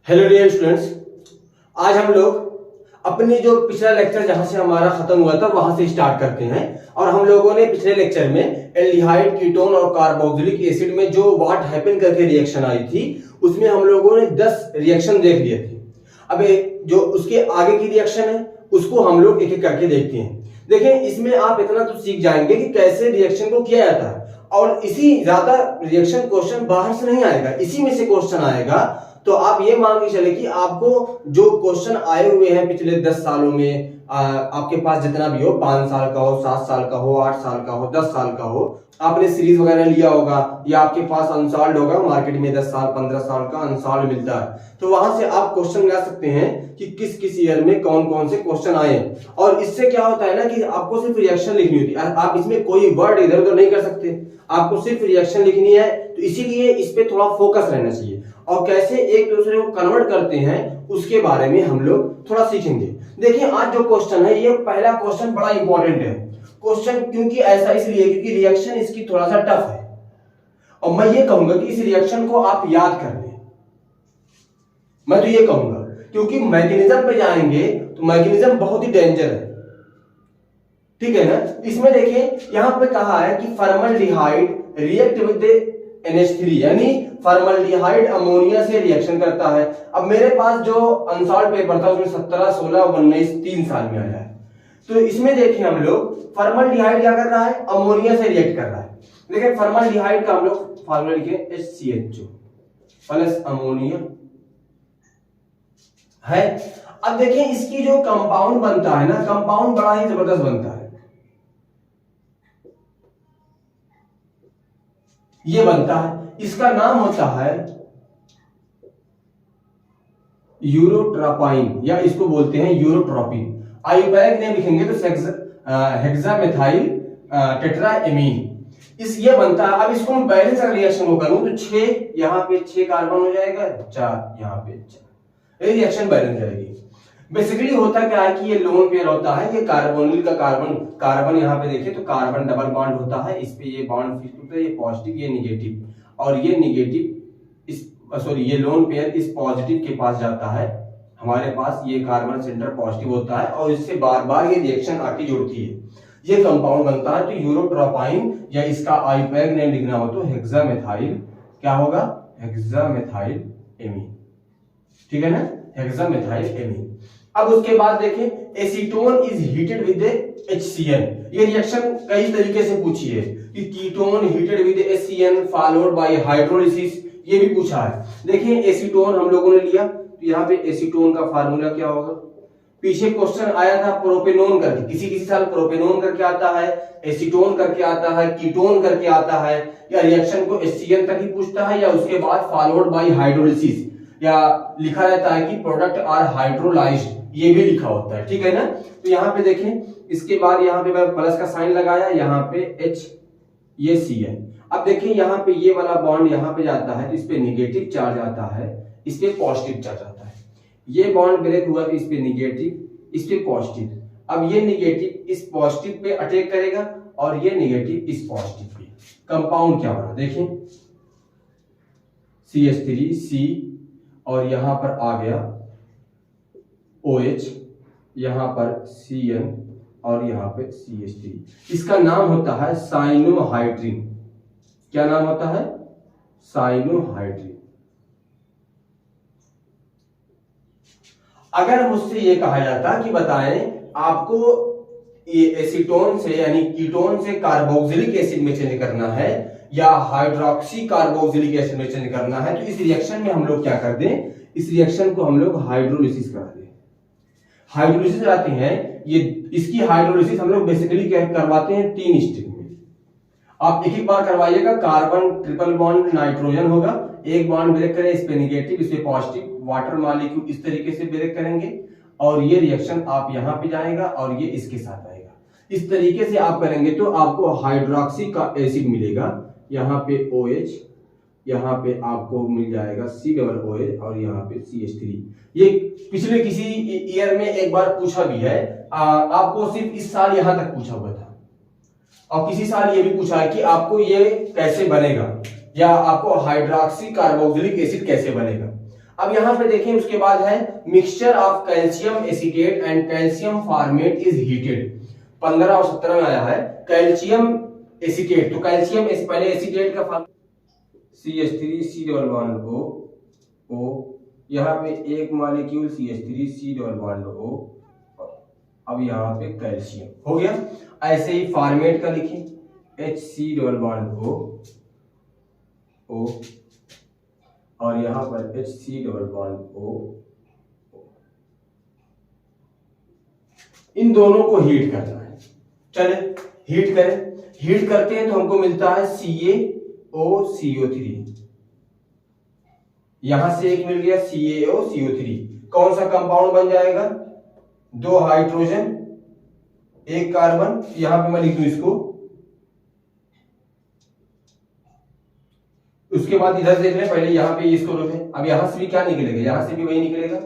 Hello dear students, आज हम लोग अपनी जो पिछला लेक्चर जहां से हमारा खत्म हुआ था वहां से स्टार्ट करते हैं। और हम लोगों ने पिछले लेक्चर में एल्डिहाइड, कीटोन और कार्बोक्सिलिक एसिड में जो व्हाट हैपन करके रिएक्शन आई थी उसमें हम लोगों ने 10 रिएक्शन देख लिए थे। अब जो उसके आगे की रिएक्शन है उसको हम लोग एक एक करके देखते हैं। देखें, इसमें आप इतना तो सीख जाएंगे कि कैसे रिएक्शन को किया जाता है, और इसी ज्यादा रिएक्शन क्वेश्चन बाहर से नहीं आएगा, इसी में से क्वेश्चन आएगा। तो आप ये मान के चले कि आपको जो क्वेश्चन आए हुए हैं पिछले 10 सालों में, आपके पास जितना भी हो, 5 साल का हो, 7 साल का हो, 8 साल का हो, 10 साल का हो, आपने सीरीज वगैरह लिया होगा या आपके पास अनसॉल्व्ड होगा, मार्केट में 10 साल 15 साल का अनसॉल्व्ड मिलता है। तो वहां से आप क्वेश्चन ला सकते हैं कि किस किस ईयर में कौन कौन से क्वेश्चन आए। और इससे क्या होता है ना कि आपको सिर्फ रिएक्शन लिखनी होती है, आप इसमें कोई वर्ड इधर उधर नहीं कर सकते, आपको सिर्फ रिएक्शन लिखनी है। तो इसीलिए इस पे थोड़ा फोकस रहना चाहिए, और कैसे एक दूसरे को कन्वर्ट करते हैं उसके बारे में हम लोग थोड़ा सीखेंगे। देखिए, आज जो क्वेश्चन है, ये पहला क्वेश्चन बड़ा इंपॉर्टेंट है क्वेश्चन, क्योंकि ऐसा इसलिए क्योंकि रिएक्शन इसकी थोड़ा सा टफ है, और मैं ये कहूंगा कि इस रिएक्शन को आप याद कर लें। मैं तो ये कहूंगा, क्योंकि मैकेनिज्म पे जाएंगे तो मैकेनिज्म बहुत ही डेंजर है, ठीक है ना। इसमें देखिए, यहां पे कहा है कि फॉर्मल्डिहाइड रिएक्ट विद NH3, यानी फॉर्मल्डिहाइड अमोनिया से रिएक्शन करता है। अब मेरे पास जो अनसॉल्व्ड पेपर था उसमें 17, 16, 19 3 साल में आया है। तो इसमें देखें, हम लोग फॉर्मल्डिहाइड क्या कर रहा है, अमोनिया से रिएक्ट कर रहा है। देखिए, फॉर्मल्डिहाइड का हम लोग फार्मूला लिखे HCHO प्लस अमोनिया है। अब देखिए, इसकी जो कंपाउंड बनता है ना, कंपाउंड बड़ा ही जबरदस्त बनता है। ये बनता है, इसका नाम होता है यूरोट्रोपाइन, या इसको बोलते हैं यूरोट्रोपिन। आयुर्वेदिक नेम लिखेंगे तो हेक्सामेथाइल टेट्राएमीन इस ये बनता है। अब इसको मैं बैलेंस रिएक्शन को करूं तो 6 यहां पे 6 कार्बन हो जाएगा, 4 यहां पे 4, ये रिएक्शन बैलेंस जाएगी। बेसिकली होता क्या है कि ये लोन पेयर होता है, ये कार्बोनिल का कार्बन यहां पे देखिए तो कार्बन डबल बॉन्ड होता है, इस पे ये बॉन्ड फिक्स होता है, ये पॉजिटिव ये निगेटिव, और ये निगेटिव इस ये लोन पेयर इस पॉजिटिव के पास जाता है, हमारे पास ये कार्बन सेंटर पॉजिटिव होता है, और इससे बार बार ये रिएक्शन आके जुड़ती है, ये कंपाउंड बनता है। तो यूरोट्रोपाइन, या इसका आयुर्वेदिक नेम लिखना हो तो हेक्सामेथाइल, क्या होगा, हेक्सामेथाइल एमीन, ठीक है ना, हेक्सामेथाइल एमीन। अब उसके बाद देखें, acetone is heated with HCN। ये रिएक्शन कई तरीके से पूछी है कि ketone heated with HCN followed by hydrolysis, ये भी पूछा है। देखिए, एसीटोन हम लोगों ने लिया तो यहाँ पे एसीटोन का फार्मूला क्या होगा, पीछे क्वेश्चन आया था प्रोपेनोन करके, किसी किसी साल प्रोपेनोन करके आता है, एसीटोन करके आता है, कीटोन करके आता है, या रिएक्शन को HCN तक ही पूछता है, या उसके बाद फॉलोड बाय हाइड्रोलिसिस, या लिखा रहता है कि प्रोडक्ट आर हाइड्रोलाइज्ड, ये भी लिखा होता है, ठीक है ना। तो यहाँ पे देखें, इसके बाद यहाँ पे मैं प्लस का साइन लगाया, यहाँ पे H, ये CN। अब देखिए, यहाँ पे ये वाला बॉन्ड यहाँ पे जाता है तो इस पे निगेटिव चार्ज आता है, इस पे पॉजिटिव चार्ज आता है। ये बॉन्ड ब्रेक हुआ तो इस पे निगेटिव, इस पे पॉजिटिव। अब ये निगेटिव इस पॉजिटिव पे अटैक करेगा, और ये निगेटिव इस पॉजिटिव पे। कंपाउंड क्या बना, देखिए CH3C, और यहां पर आ गया OH, यहां पर CN, और यहां पे CH3। इसका नाम होता है साइनोहाइड्रिन। क्या नाम होता है, साइनोहाइड्रिन। अगर मुझसे ये कहा जाता कि बताएं आपको ये एसीटोन से यानी कीटोन से कार्बोक्सिलिक एसिड में चेंज करना है या हाइड्रोक्सी कार्बोक्सिलिक एसिड में चेंज करना है, तो इस रिएक्शन में हम लोग क्या कर दें, इस रिएक्शन को हम लोग हाइड्रोलिसिस करा दें। हाइड्रोलिसिस कराते हैं, ये इसकी हाइड्रोलिसिस हम लोग बेसिकली क्या करवाते हैं, 3 स्टेप में। आप एक बार करवाइएगा, कार्बन ट्रिपल बॉन्ड नाइट्रोजन होगा, एक बॉन्ड ब्रेक करें, इस पे निगेटिव इस पे पॉजिटिव, वाटर मॉलिक्यूल इस तरीके से ब्रेक करेंगे, और ये रिएक्शन आप यहां पे जाएगा और ये इसके साथ आएगा। इस तरीके से आप करेंगे तो आपको हाइड्रोक्सी का एसिड मिलेगा, यहाँ पे OH, यहाँ पे आपको मिल जाएगा COOH, और यहाँ पे CH3। ये पिछले किसी ईयर में एक बार पूछा भी है, आपको सिर्फ इस साल यहां तक पूछा हुआ था, और किसी साल ये भी पूछा है कि आपको ये कैसे बनेगा, या आपको हाइड्रोक्सी कार्बोक्सिलिक एसिड कैसे बनेगा। अब यहाँ पे देखें उसके बाद है mixture of calcium acetate and calcium formate is heated. 15 और 17 में आया है कैल्शियम एसीटेट, तो कैल्शियम पहले एसीटेट का form CH3 C double bond O, यहाँ पे एक molecule CH3 C double bond O, अब यहाँ पे कैल्शियम हो गया। ऐसे ही फॉर्मेट का लिखें HC डबल बॉन्ड O और यहाँ पर HC डबल बॉन्ड O। इन दोनों को हीट करना है। चले हीट करें, हीट करते हैं तो हमको मिलता है CaOCO3, यहां से एक मिल गया CaOCO3। कौन सा कंपाउंड बन जाएगा? 2 हाइड्रोजन 1 कार्बन, यहां पे मैं लिख दूं इसको। उसके बाद इधर देख लें, पहले यहां पे इसको रोके, अब यहां से भी क्या निकलेगा? यहां से भी वही निकलेगा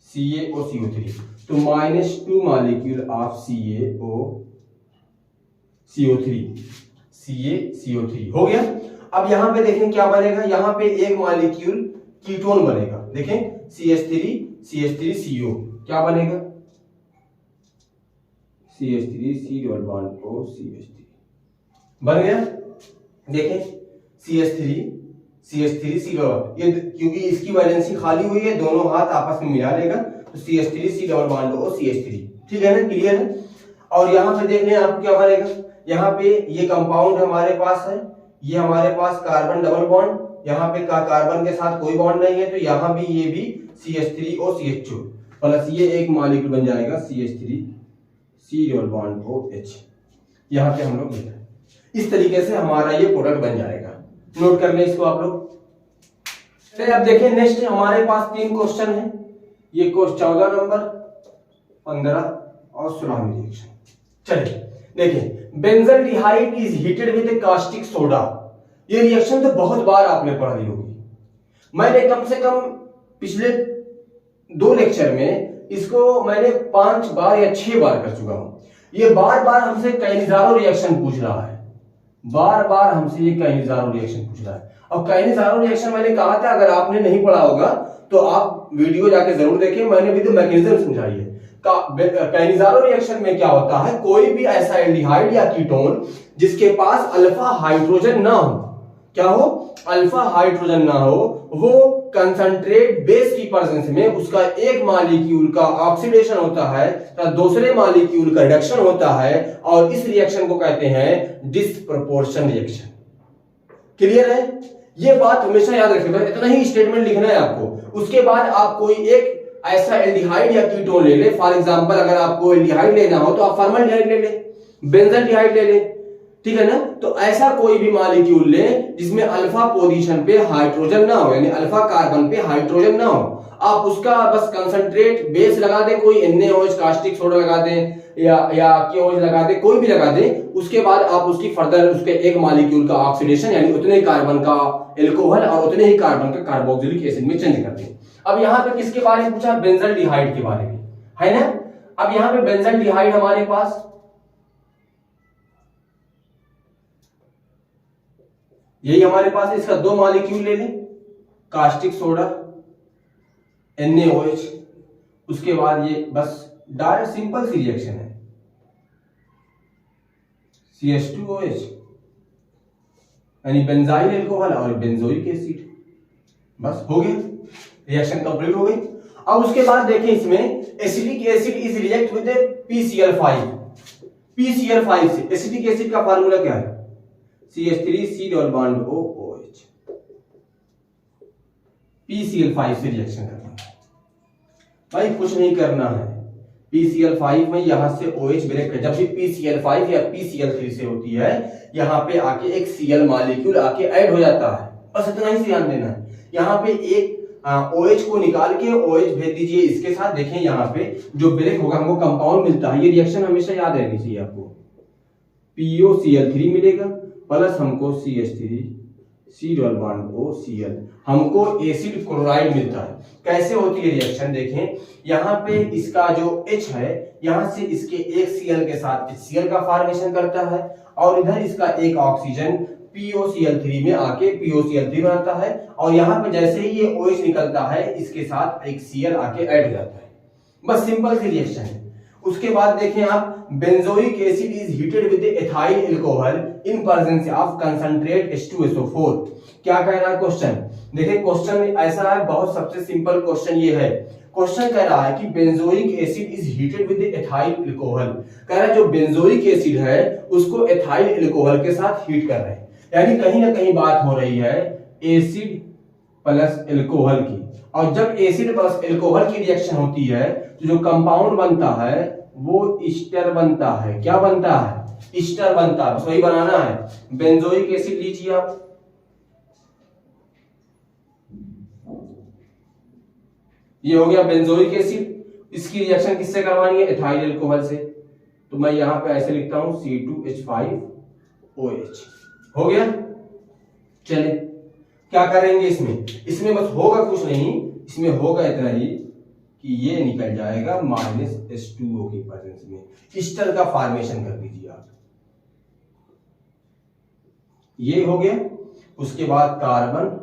CaOCO3, तो -2 मॉलिक्यूल ऑफ CaCO3 हो गया। अब यहां पे देखें क्या बनेगा, यहां पे एक मॉलिक्यूल कीटोन बनेगा। देखें CH3CO क्या बनेगा? CH3C double bond O CH3 बन गया। देखें CH3C डबल, ये क्योंकि इसकी वैलेंसी खाली हुई है, दोनों हाथ आपस में मिला लेगा, तो CH3C double bond O CH3, ठीक है ना, क्लियर है। और यहां पे देख लें आपको क्या बनेगा, यहाँ पे ये कंपाउंड हमारे पास है, ये हमारे पास कार्बन डबल बॉन्ड, यहाँ पे कार्बन के साथ कोई बॉन्ड नहीं है, तो यहाँ भी ये भी CH3OCH2 प्लस ये एक मॉलिक्यूल बन जाएगा CH3C डबल बॉन्ड OH। यहाँ पे हम लोग लिखा है, इस तरीके से हमारा ये प्रोडक्ट बन जाएगा। नोट कर लें इसको आप लोग। चलिए अब देखें नेक्स्ट हमारे पास 3 क्वेश्चन है। ये क्वेश्चन 14 नंबर, 15 और 16 रिएक्शन। चलिए देखिए, benzaldehyde is heated with caustic soda. ये रिएक्शन तो बहुत बार आपने पढ़ ली होगी, मैंने कम से कम पिछले 2 लेक्चर में इसको मैंने 5 बार या 6 बार कर चुका हूं। ये बार बार हमसे कैनिजारो रिएक्शन पूछ रहा है, बार बार हमसे ये कैनिजारो रिएक्शन पूछ रहा है। और कैनिजारो रिएक्शन मैंने कहा था, अगर आपने नहीं पढ़ा होगा तो आप वीडियो जाके जरूर देखें, मैंने विद मैकेनिज्म समझाई है। कैनिजारो रिएक्शन में क्या होता है, कोई भी ऐसा एल्डिहाइड या कीटोन जिसके पास अल्फा हाइड्रोजन ना हो, क्या हो, अल्फा हाइड्रोजन ना हो, वो कंसंट्रेट बेस की प्रेजेंस में उसका एक मॉलिक्यूल का ऑक्सीडेशन होता है तो दूसरे मॉलिक्यूल का रिडक्शन होता है, और इस रिएक्शन को कहते हैं डिस्प्रपोर्शन रिएक्शन। क्लियर है? ये बात हमेशा याद रखिएगा, इतना ही स्टेटमेंट लिखना है आपको। उसके बाद आप कोई एक ऐसा एल्डिहाइड या कीटोन ले ले, फॉर एग्जांपल अगर आपको एल्डिहाइड लेना हो तो आप फॉर्मल्डिहाइड ले ले, बेंजल्डिहाइड ले ले, ठीक है ना। तो ऐसा कोई भी मॉलिक्यूल ले जिसमें अल्फा पोजीशन पे हाइड्रोजन ना हो, यानी अल्फा कार्बन पे हाइड्रोजन ना हो, आप उसका बस कंसंट्रेट बेस लगा दें, कोई NaOH कास्टिक सोडा लगा दें या KOH लगा दें, कोई भी लगा दें। उसके बाद आप उसकी फर्दर उसके एक मॉलिक्यूल का ऑक्सीडेशन यानी उतने कार्बन का एल्कोहल और उतने ही कार्बन का कार्बोक्सिलिक एसिड में चेंज कर दें। अब यहाँ पे किसके बारे में पूछा? बेंजल्डिहाइड के बारे में, है ना। अब यहाँ पे बेंजल्डिहाइड हमारे पास यही हमारे पास है, इसका 2 मॉलिक्यूल ले लें, कास्टिक सोडा NaOH, उसके बाद ये बस डायरेक्ट सिंपल सी रिएक्शन है CH2OH यानी बेंजाइल अल्कोहल और बेंजोइक एसिड, बस हो गया, रिएक्शन कंप्लीट हो गई। अब उसके बाद देखें इसमें acetic acid is react with PCl5। PCl5 से एसिटिक एसिड का फार्मूला क्या है? CH3C double bond OH। PCl5 से रिएक्शन करना है भाई, कुछ नहीं करना है। PCl5 में यहां से OH ब्रेक कर, जब भी PCl5 या PCl3 से होती है, यहां पे आके एक Cl मॉलिक्यूल आके ऐड हो जाता है, बस इतना ही ध्यान देना है। यहां पे एक OH को निकाल के OH भेज दीजिए इसके साथ, देखें यहाँ पे जो ब्रेक होगा हमको कंपाउंड मिलता है। ये रिएक्शन हमेशा याद रहनी चाहिए आपको, POCl3 मिलेगा प्लस हमको CH3C डबल बॉन्ड OCl, हमको एसिड क्लोराइड मिलता है। कैसे होती है रिएक्शन देखें, यहाँ पे इसका जो H है, यहाँ से इसके एक Cl के साथ HCl का फॉर्मेशन करता है, और इधर इसका एक ऑक्सीजन POCl3 में आके POCl3 बनाता है और यहाँ पे जैसे ही ये OH निकलता है इसके साथ एक Cl आके ऐड हो जाता है। बस सिंपल सी रिएक्शन है। उसके बाद देखें आप, benzoic acid is heated with ethyl alcohol in presence of concentrate H2SO4। क्या कह रहा है क्वेश्चन? देखिए क्वेश्चन ऐसा है, बहुत सबसे सिंपल क्वेश्चन ये है। क्वेश्चन कह रहा है कि benzoic acid is heated with ethyl alcohol. कह रहा है जो बेंजोइक एसिड है उसको एथाइल अल्कोहल के साथ हीट कर रहे हैं, यानी कहीं ना कहीं बात हो रही है एसिड प्लस अल्कोहल की। और जब एसिड प्लस अल्कोहल की रिएक्शन होती है तो जो कंपाउंड बनता है वो ईस्टर बनता है। क्या बनता है? ईस्टर बनता है। बस वही बनाना है। बेंजोइक एसिड लीजिए आप, ये हो गया बेंजोइक एसिड। इसकी रिएक्शन किससे करवानी है? एथाइल अल्कोहल से। तो मैं यहां पे ऐसे लिखता हूं C2H5OH। हो गया। चलिए क्या करेंगे इसमें बस होगा कुछ नहीं, इसमें होगा इतना ही कि ये निकल जाएगा -H2O की प्रेजेंस में। ईस्टर का फॉर्मेशन कर दीजिए आप। ये हो गया। उसके बाद कार्बन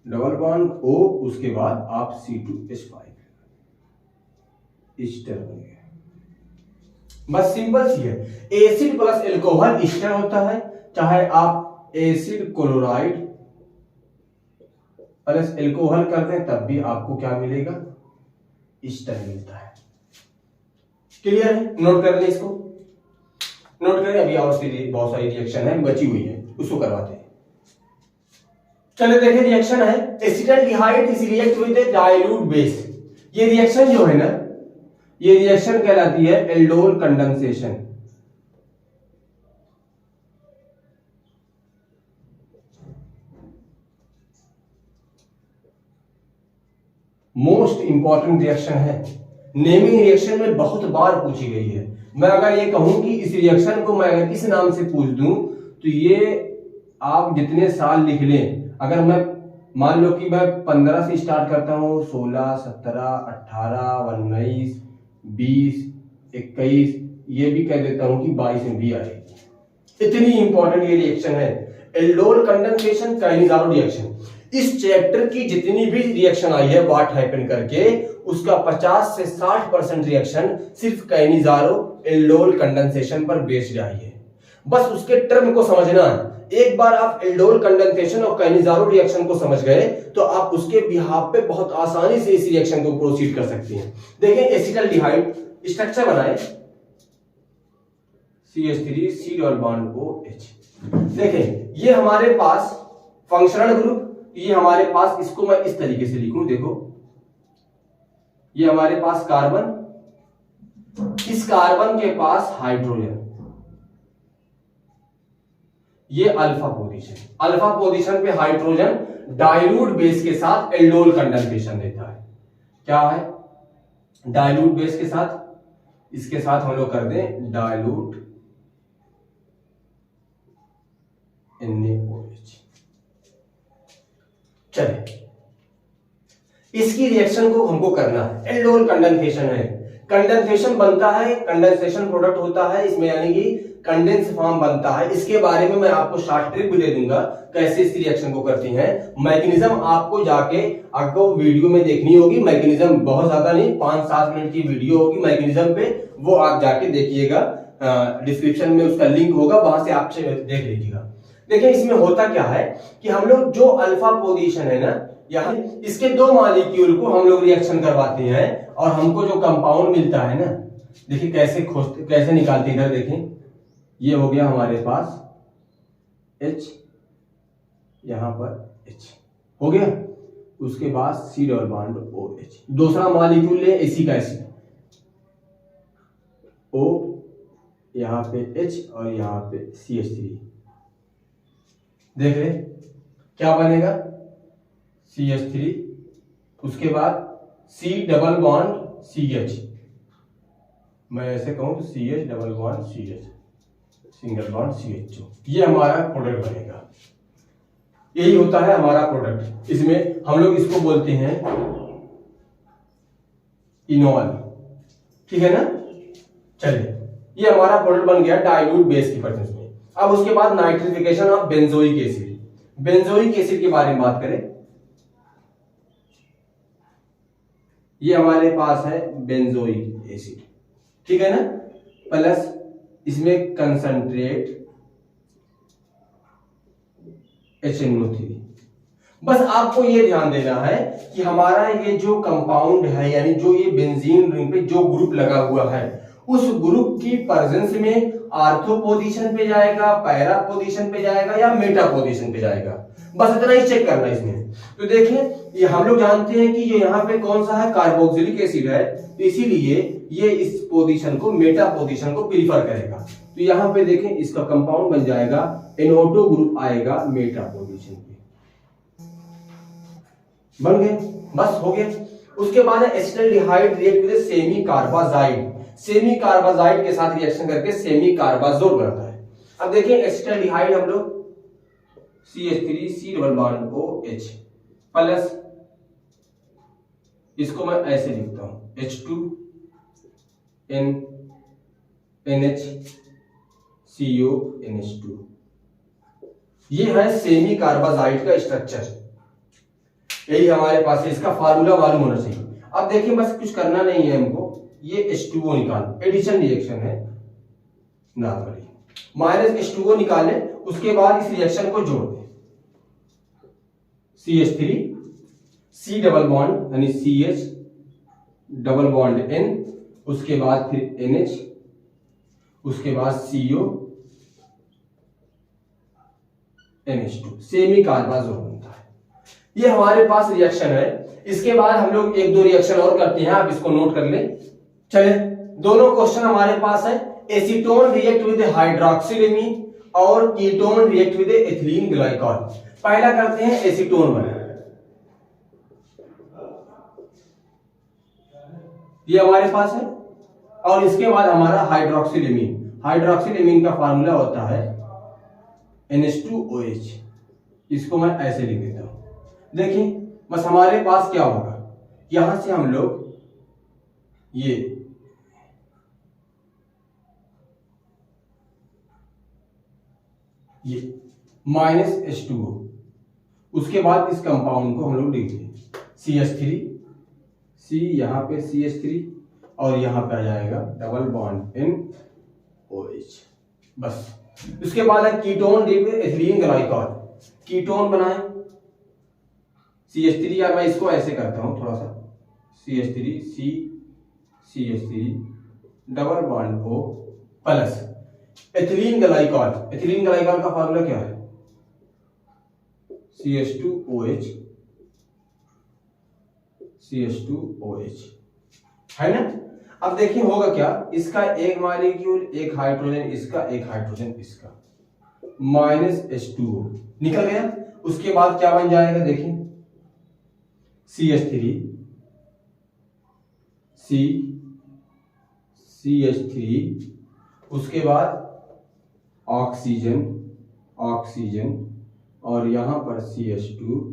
डबल बॉन्ड O, उसके बाद आप C2H5, ईस्टर बन गया। बस सिंपल सी है। एसिड प्लस अल्कोहल ईस्टर होता है, चाहे आप एसिड क्लोराइड प्लस अल्कोहल करते हैं तब भी आपको क्या मिलेगा? ईस्टर मिलता है। क्लियर है? नोट कर लें इसको, नोट करें। अभी और बहुत सारी रिएक्शन है बची हुई है, उसको करवाते हैं। चलिए देखिए रिएक्शन है, acetaldehyde is react with A dilute base. ये रिएक्शन जो है ना, ये रिएक्शन कहलाती है aldol condensation. Most important reaction है, नेमिंग रिएक्शन में बहुत बार पूछी गई है। मैं अगर ये कहूं कि इस रिएक्शन को मैं अगर इस नाम से पूछ दूं तो ये आप जितने साल लिख लें, अगर मैं मान लो कि मैं 15 से स्टार्ट करता हूं, 16, 17, 18, 19, 20, 21, ये भी कह देता हूं कि 22 में भी आएगी। इतनी इंपॉर्टेंट ये रिएक्शन है, एल्डोल कंडेंसेशन काइनेजारो रिएक्शन। इस चैप्टर की जितनी भी रिएक्शन आई है व्हाट हैपन करके, उसका 50 से 60% रिएक्शन सिर्फ काइनेजारो एल्डोल कंडेंसेशन पर बेस्ड आई है। बस उसके टर्म को समझना है। एक बार आप एल्डोल कंडेंसेशन और काइनेजारो रिएक्शन को समझ गए तो आप उसके बिहाफ पे बहुत आसानी से इस रिएक्शन को प्रोसीड कर सकते हैं। देखें एसिटाल्डिहाइड स्ट्रक्चर बनाए, CH3 C double bond OH। देखें ये हमारे पास फंक्शनल ग्रुप, ये हमारे पास, इसको मैं इस तरीके से लिखूं, देखो ये हमारे पास कार्बन, इस कार्बन के पास हाइड्रोजन, ये अल्फा पोजीशन। अल्फा पोजीशन पे हाइड्रोजन डाइल्यूट बेस के साथ एल्डोल कंडेंसेशन देता है। क्या है? डाइल्यूट बेस के साथ, इसके साथ हम लोग कर दें डाइल्यूट NaOH। चले इसकी रिएक्शन को हमको करना है, एल्डोल कंडेंसेशन है। कंडेंसेशन बनता है, कंडेंसेशन प्रोडक्ट होता है इसमें, यानी कि कंडेंस फॉर्म बनता है। इसके बारे में मैं आपको शॉर्ट ट्रिक भी दे दूंगा कैसे इस रिएक्शन को करती हैं। मैकेनिज्म आपको जाके आपको वीडियो में देखनी होगी। मैकेनिज्म बहुत ज्यादा नहीं, 5-7 मिनट की वीडियो होगी मैकेनिज्म पे, वो आप जाके देखिएगा। डिस्क्रिप्शन में उसका लिंक होगा, वहां से आप देख लीजिएगा। देखिए इसमें होता क्या है कि हम लोग जो अल्फा पोजीशन है ना, यहाँ इसके 2 मॉलिक्यूल को हम लोग रिएक्शन करवाते हैं और हमको जो कंपाउंड मिलता है ना, देखिए कैसे खोजते, कैसे निकालते हैं। इधर देखें, ये हो गया हमारे पास H, यहां पर H हो गया। उसके बाद C डबल बॉन्ड OH। दूसरा मॉलिक्यूल ले एसिक एसिड, O, यहां पे H और यहां पे CH3। देख रहे क्या बनेगा? CH3, उसके बाद C डबल बॉन्ड CH, मैं ऐसे कहूं तो CH double bond CH, single bond CH2। ये हमारा प्रोडक्ट बनेगा। यही होता है हमारा प्रोडक्ट। इसमें हम लोग इसको बोलते हैं इनॉल, ठीक है ना। चलिए ये हमारा प्रोडक्ट बन गया डाइल्यूट बेस की प्रेजेंस में। अब उसके बाद nitrification of benzoic acid. Benzoic acid के बारे में बात करें, ये हमारे पास है बेंजोइक एसिड, ठीक है ना, प्लस इसमें कंसंट्रेट HNO3। बस आपको ये ध्यान देना है कि हमारा ये जो कंपाउंड है, यानी जो ये बेंजीन रिंग पे जो ग्रुप लगा हुआ है, उस ग्रुप की प्रेजेंस में आर्थो पोजीशन पे जाएगा, पैरा पोजीशन पे जाएगा या मेटा पोजीशन पे जाएगा, बस इतना ही चेक करना इसमें। तो देखिए ये हम लोग जानते हैं कि ये यहाँ पे कौन सा है, कार्बोक्सिलिक एसिड है, तो इसीलिए ये इस पोजीशन को, मेटा पोजीशन को प्रीफर करेगा। तो यहाँ पे देखें इसका कंपाउंड बन जाएगा NO2 ग्रुप आएगा मेटा पोजीशन पे, बन गए, बस हो गया। उसके बाद है acetaldehyde react with semi carbazide. Semi carbazide के साथ रिएक्शन करके सेमी कार्बाजोल बनता है। अब देखिए एसिटाल्डिहाइड हम लोग CH3 COOH प्लस, इसको मैं ऐसे लिखता हूं H2NH2। ये है सेमी कार्बाजाइड का स्ट्रक्चर, यही हमारे पास है, इसका फार्मूला मालूम होना चाहिए। अब देखिए बस कुछ करना नहीं है हमको, ये H2O निकाल, एडिशन रिएक्शन है नॉर्मली, -H2O निकाले, उसके बाद इस रिएक्शन को जोड़ दें, CH3 C डबल बॉन्ड यानी CH डबल बॉन्ड N, उसके बाद फिर NH, उसके बाद CO NH2, सेमी कार्बाजोल बनता है। ये हमारे पास रिएक्शन है। इसके बाद हम लोग एक दो रिएक्शन और करते हैं, आप इसको नोट कर ले। चले, दोनों क्वेश्चन हमारे पास है, एसीटोन रिएक्ट विद हाइड्रोक्सिलेमीन और ketone react with ethylene glycol. पहला करते हैं एसीटोन वाला, ये हमारे पास है, और इसके बाद हमारा हाइड्रोक्सिलेमीन। हाइड्रोक्सिलेमीन का फार्मूला होता है NH2OH, इसको मैं ऐसे लिख देता हूं। देखिए बस हमारे पास क्या होगा, यहां से हम लोग ये -H2O, उसके बाद इस कंपाउंड को हम लोग लिख दें CH3 C, यहां पे CH3 और यहां पे आ जाएगा डबल बॉन्ड NOH, बस। उसके बाद है ketone react with ethylene glycol. Ketone बनाए CH3, या मैं इसको ऐसे करता हूं थोड़ा सा, CH3 C CH3 double bond O plus ethylene glycol. Ethylene glycol का फार्मूला क्या है, CH2OH है ना। अब देखिए होगा क्या, इसका एक मॉलिक्यूल, एक हाइड्रोजन इसका, एक हाइड्रोजन इसका, -H2O निकल गया। उसके बाद क्या बन जाएगा, देखिए CH3 C CH3, उसके बाद ऑक्सीजन ऑक्सीजन, और यहां पर CH2,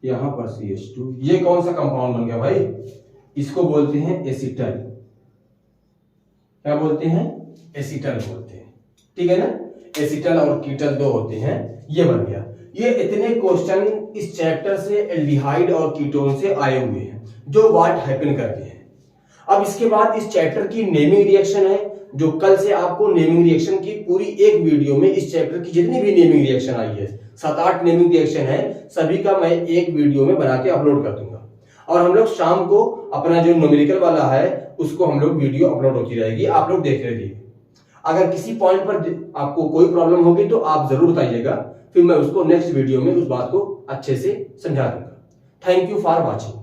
यहां पर CH2। ये कौन सा कंपाउंड बन गया भाई, इसको बोलते हैं एसिटल। क्या बोलते हैं, एसिटल बोलते हैं, ठीक है ना। एसिटल और कीटल दो होते हैं, ये बन गया। ये इतने क्वेश्चन इस चैप्टर से एल्डिहाइड और कीटोन से आए हुए हैं, जो व्हाट हैपन करते हैं। अब इसके बाद इस चैप्टर की नेमिंग रिएक्शन है, जो कल से आपको नेमिंग रिएक्शन की पूरी एक वीडियो में इस चैप्टर की जितनी भी नेमिंग रिएक्शन आई है, 7-8 नेमिंग रिएक्शन है, सभी का मैं एक वीडियो में बना के अपलोड कर दूंगा। और हम लोग शाम को अपना जो न्यूमेरिकल वाला है उसको हम लोग वीडियो अपलोड होती रहेगी, आप लोग देख रहिए। अगर किसी पॉइंट पर आपको कोई प्रॉब्लम होगी तो आप जरूर बताइएगा, फिर मैं उसको नेक्स्ट वीडियो में उस बात को अच्छे से समझा दूंगा। Thank you for watching.